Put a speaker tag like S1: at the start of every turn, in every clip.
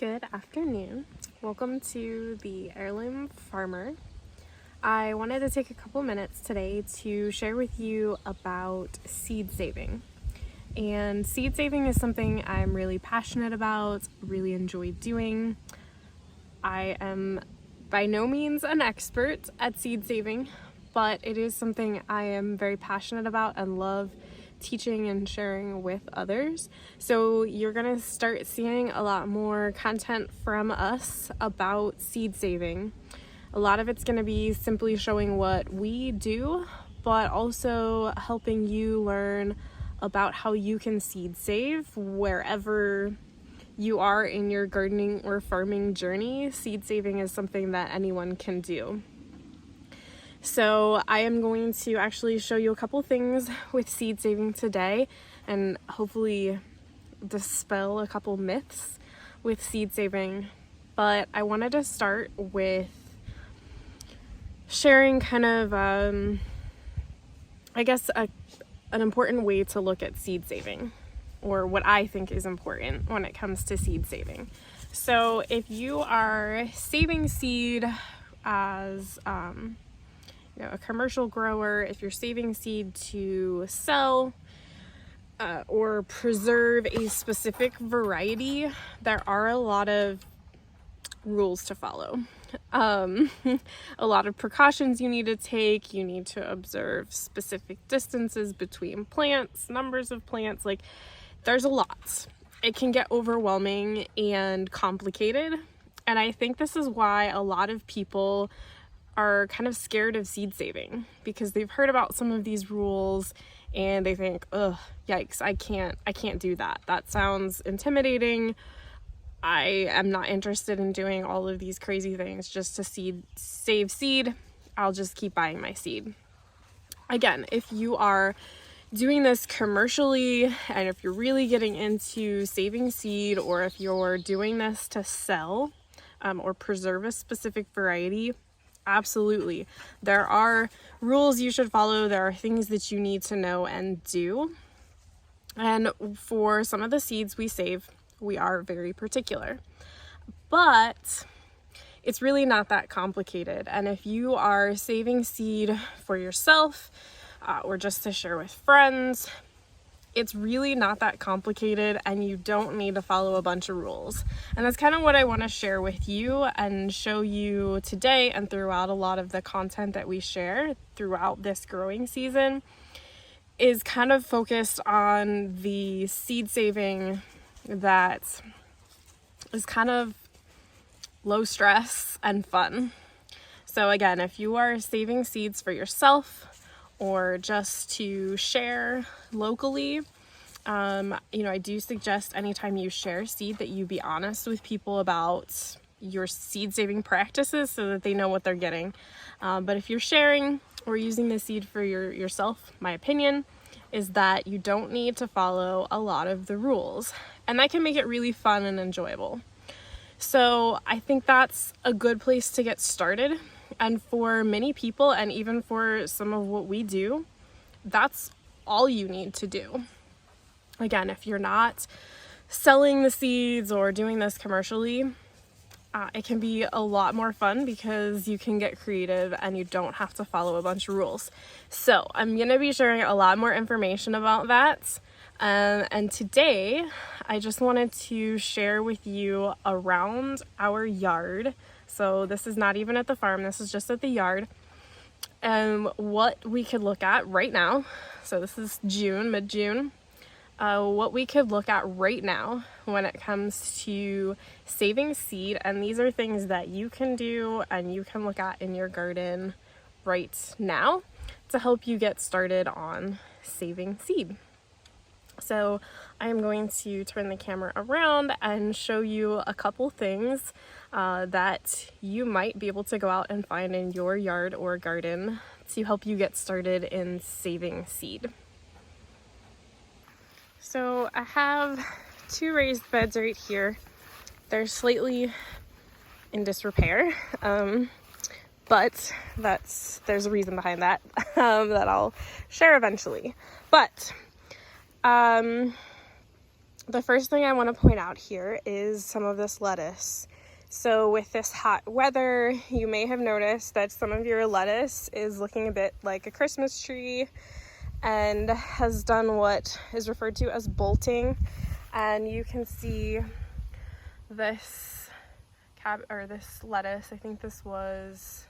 S1: Good afternoon. Welcome to the Heirloom Farmer. I wanted to take a couple minutes today to share with you about seed saving. And seed saving is something I'm really passionate about, really enjoy doing. I am by no means an expert at seed saving, but it is something I am very passionate about and love teaching and sharing with others. So you're gonna start seeing a lot more content from us about seed saving. A lot of it's gonna be simply showing what we do, but also helping you learn about how you can seed save wherever you are in your gardening or farming journey. Seed saving is something that anyone can do. So I am going to actually show you a couple things with seed saving today and hopefully dispel a couple myths with seed saving. But I wanted to start with sharing kind of, an important way to look at seed saving, or what I think is important when it comes to seed saving. So if you are saving seed as a commercial grower, if you're saving seed to sell or preserve a specific variety, there are a lot of rules to follow. A lot of precautions you need to take. You need to observe specific distances between plants, numbers of plants. Like, there's a lot. It can get overwhelming and complicated. And I think this is why a lot of people are kind of scared of seed saving, because they've heard about some of these rules and they think, ugh, yikes, I can't do that. That sounds intimidating. I am not interested in doing all of these crazy things just to save seed. I'll just keep buying my seed. Again, if you are doing this commercially and if you're really getting into saving seed, or if you're doing this to sell or preserve a specific variety, absolutely. There are rules you should follow. There are things that you need to know and do. And for some of the seeds we save, we are very particular. But it's really not that complicated. And if you are saving seed for yourself or just to share with friends, it's really not that complicated, and you don't need to follow a bunch of rules. And that's kind of what I want to share with you and show you today and throughout a lot of the content that we share throughout this growing season, is kind of focused on the seed saving that is kind of low stress and fun. So again, if you are saving seeds for yourself or just to share locally, I do suggest anytime you share seed that you be honest with people about your seed saving practices so that they know what they're getting. But if you're sharing or using the seed for yourself, my opinion is that you don't need to follow a lot of the rules, and that can make it really fun and enjoyable. So I think that's a good place to get started. And for many people, and even for some of what we do, that's all you need to do. Again, if you're not selling the seeds or doing this commercially, it can be a lot more fun because you can get creative and you don't have to follow a bunch of rules. So I'm going to be sharing a lot more information about that. And today I just wanted to share with you around our yard. So this is not even at the farm, this is just at the yard. And what we could look at right now. So this is June, mid-June. What we could look at right now when it comes to saving seed. And these are things that you can do and you can look at in your garden right now to help you get started on saving seed. So I'm going to turn the camera around and show you a couple things that you might be able to go out and find in your yard or garden to help you get started in saving seed. So I have two raised beds right here. They're slightly in disrepair, but there's a reason behind that that I'll share eventually. But the first thing I want to point out here is some of this lettuce. So with this hot weather, you may have noticed that some of your lettuce is looking a bit like a Christmas tree and has done what is referred to as bolting. And you can see this this lettuce, I think this was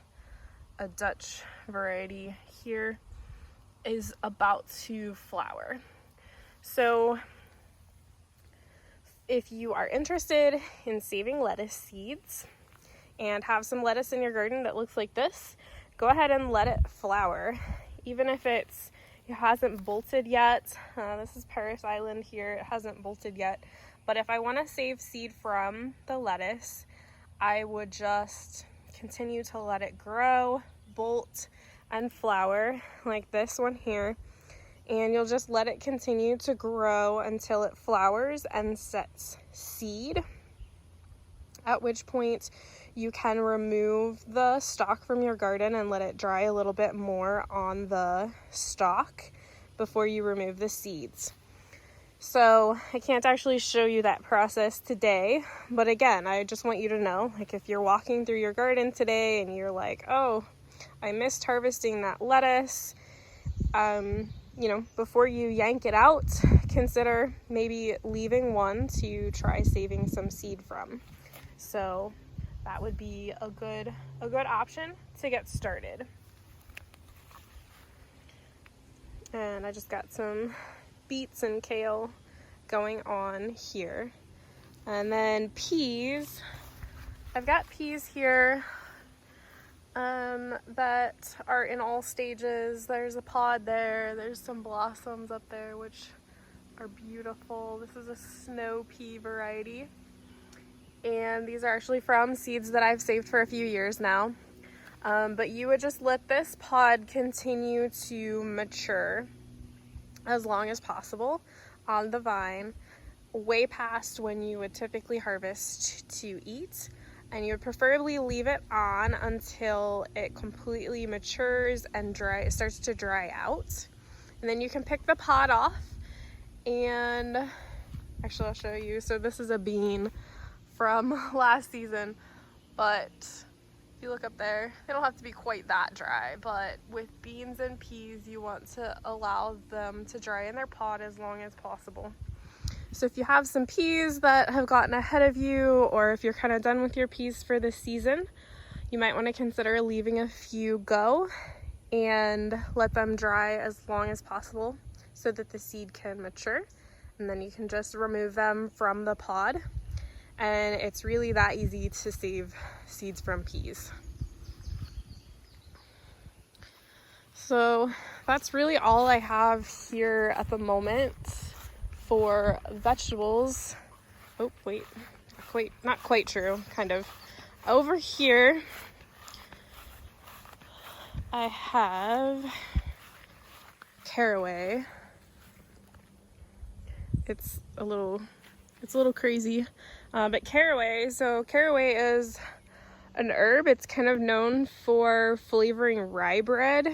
S1: a Dutch variety here, is about to flower. So if you are interested in saving lettuce seeds and have some lettuce in your garden that looks like this, go ahead and let it flower. Even if it hasn't bolted yet, this is Paris Island here, it hasn't bolted yet, but if I want to save seed from the lettuce, I would just continue to let it grow, bolt, and flower like this one here. And you'll just let it continue to grow until it flowers and sets seed, at which point you can remove the stalk from your garden and let it dry a little bit more on the stalk before you remove the seeds. So I can't actually show you that process today, but again, I just want you to know, like if you're walking through your garden today and you're like, oh, I missed harvesting that lettuce, you know, before you yank it out, consider maybe leaving one to try saving some seed from. So that would be a good option to get started. And I just got some beets and kale going on here. And then peas. I've got peas here that are in all stages. There's a pod there, there's some blossoms up there which are beautiful. This is a snow pea variety, and these are actually from seeds that I've saved for a few years now. But you would just let this pod continue to mature as long as possible on the vine, way past when you would typically harvest to eat. And you would preferably leave it on until it completely matures and it starts to dry out. And then you can pick the pod off, and actually I'll show you. So this is a bean from last season, but if you look up there, they don't have to be quite that dry, but with beans and peas, you want to allow them to dry in their pod as long as possible. So if you have some peas that have gotten ahead of you, or if you're kind of done with your peas for this season, you might want to consider leaving a few go and let them dry as long as possible so that the seed can mature. And then you can just remove them from the pod. And it's really that easy to save seeds from peas. So that's really all I have here at the moment for vegetables. Oh, wait, not quite true, kind of. Over here, I have caraway. It's a little crazy, but caraway is an herb. It's kind of known for flavoring rye bread,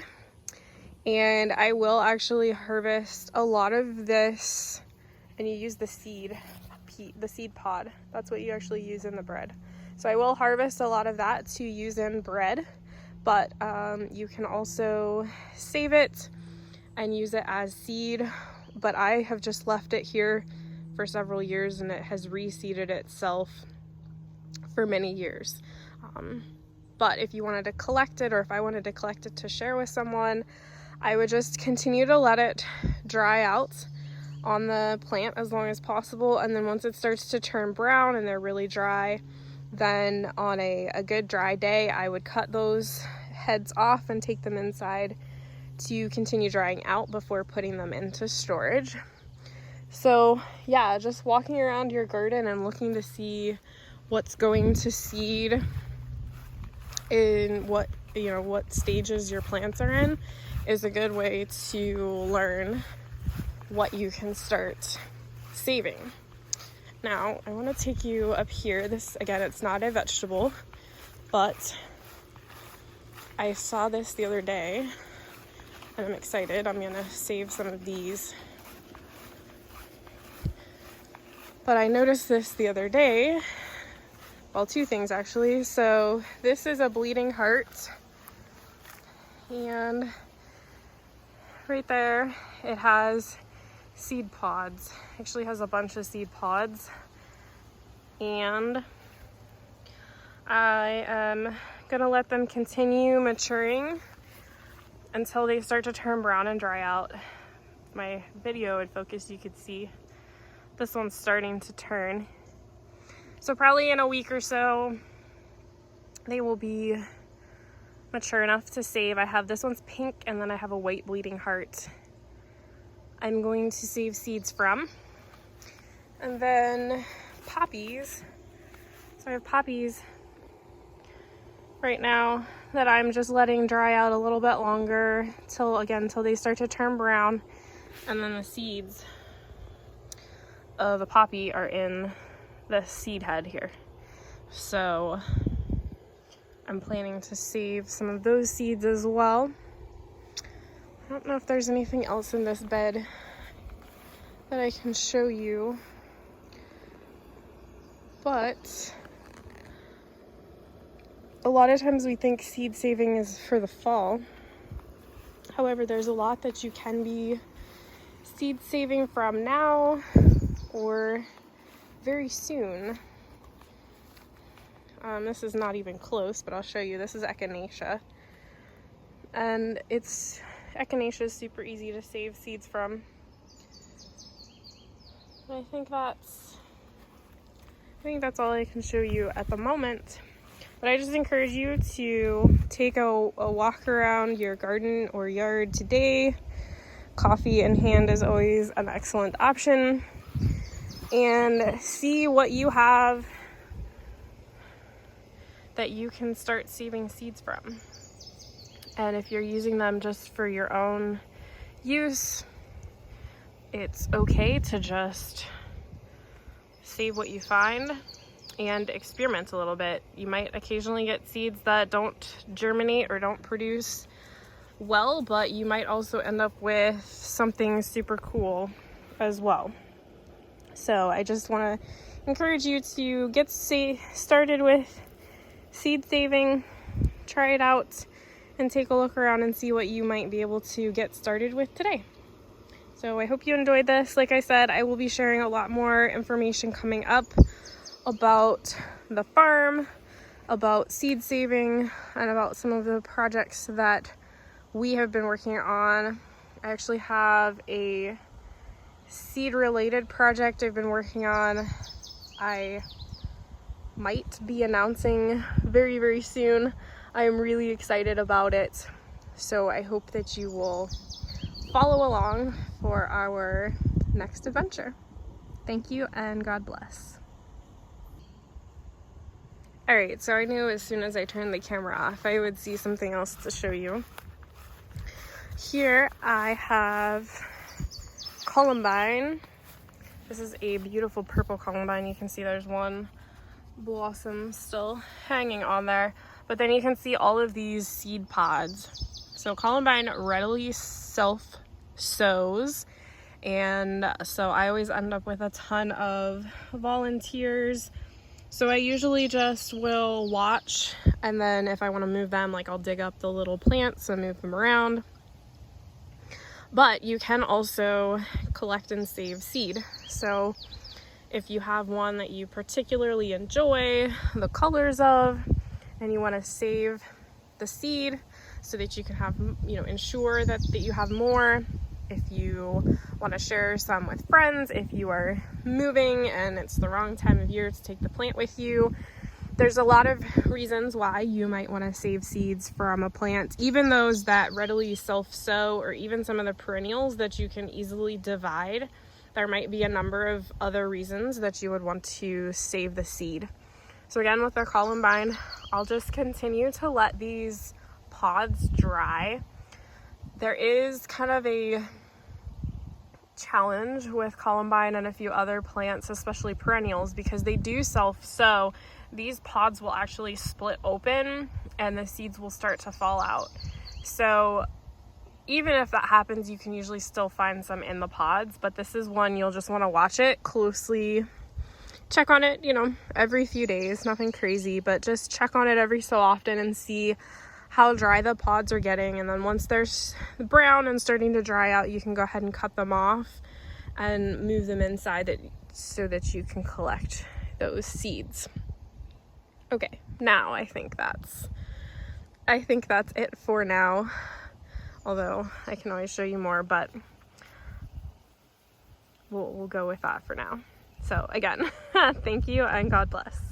S1: and I will actually harvest a lot of this. And you use the seed pod. That's what you actually use in the bread. So I will harvest a lot of that to use in bread, but you can also save it and use it as seed. But I have just left it here for several years, and it has reseeded itself for many years. But if you wanted to collect it, or if I wanted to collect it to share with someone, I would just continue to let it dry out on the plant as long as possible, and then once it starts to turn brown and they're really dry, then on a good dry day I would cut those heads off and take them inside to continue drying out before putting them into storage. So yeah, just walking around your garden and looking to see what's going to seed in what stages your plants are in is a good way to learn what you can start saving. Now, I want to take you up here. This, again, it's not a vegetable, but I saw this the other day, and I'm excited. I'm going to save some of these. But I noticed this the other day. Well, two things actually. So this is a bleeding heart, and right there it has seed pods. Actually has a bunch of seed pods, and I am gonna let them continue maturing until they start to turn brown and dry out. If my video would focus, you could see this one's starting to turn. So probably in a week or so, they will be mature enough to save. I have this one's pink, and then I have a white bleeding heart I'm going to save seeds from. And then poppies. So I have poppies right now that I'm just letting dry out a little bit longer till they start to turn brown. And then the seeds of the poppy are in the seed head here. So I'm planning to save some of those seeds as well. I don't know if there's anything else in this bed that I can show you, but a lot of times we think seed saving is for the fall. However, there's a lot that you can be seed saving from now or very soon. This is not even close, but I'll show you. This is echinacea, and echinacea is super easy to save seeds from. I think that's all I can show you at the moment. But I just encourage you to take a walk around your garden or yard today. Coffee in hand is always an excellent option. And see what you have that you can start saving seeds from. And if you're using them just for your own use, it's okay to just save what you find and experiment a little bit. You might occasionally get seeds that don't germinate or don't produce well, but you might also end up with something super cool as well. So I just want to encourage you to get started with seed saving, try it out, and take a look around and see what you might be able to get started with today. So I hope you enjoyed this. Like I said, I will be sharing a lot more information coming up about the farm, about seed saving, and about some of the projects that we have been working on. I actually have a seed related project I've been working on. I might be announcing very, very soon. I am really excited about it. So I hope that you will follow along for our next adventure. Thank you and God bless. Alright, so I knew as soon as I turned the camera off, I would see something else to show you. Here I have columbine. This is a beautiful purple columbine. You can see there's one blossom still hanging on there, but then you can see all of these seed pods. So columbine readily self-sows, and so I always end up with a ton of volunteers. So I usually just will watch, and then if I want to move them, like I'll dig up the little plants and move them around. But you can also collect and save seed. So if you have one that you particularly enjoy the colors of, and you want to save the seed so that you can have, ensure that you have more. If you want to share some with friends, if you are moving and it's the wrong time of year to take the plant with you, there's a lot of reasons why you might want to save seeds from a plant, even those that readily self-sow, or even some of the perennials that you can easily divide. There might be a number of other reasons that you would want to save the seed. So again, with the columbine, I'll just continue to let these pods dry. There is kind of a challenge with columbine and a few other plants, especially perennials, because they do self-sow. These pods will actually split open and the seeds will start to fall out. So even if that happens, you can usually still find some in the pods, but this is one you'll just want to watch it closely check on it, you know, every few days, nothing crazy, but just check on it every so often and see how dry the pods are getting. And then once they're brown and starting to dry out, you can go ahead and cut them off and move them inside so that you can collect those seeds. Okay, now I think that's it for now. Although I can always show you more, but we'll go with that for now. So again, thank you and God bless.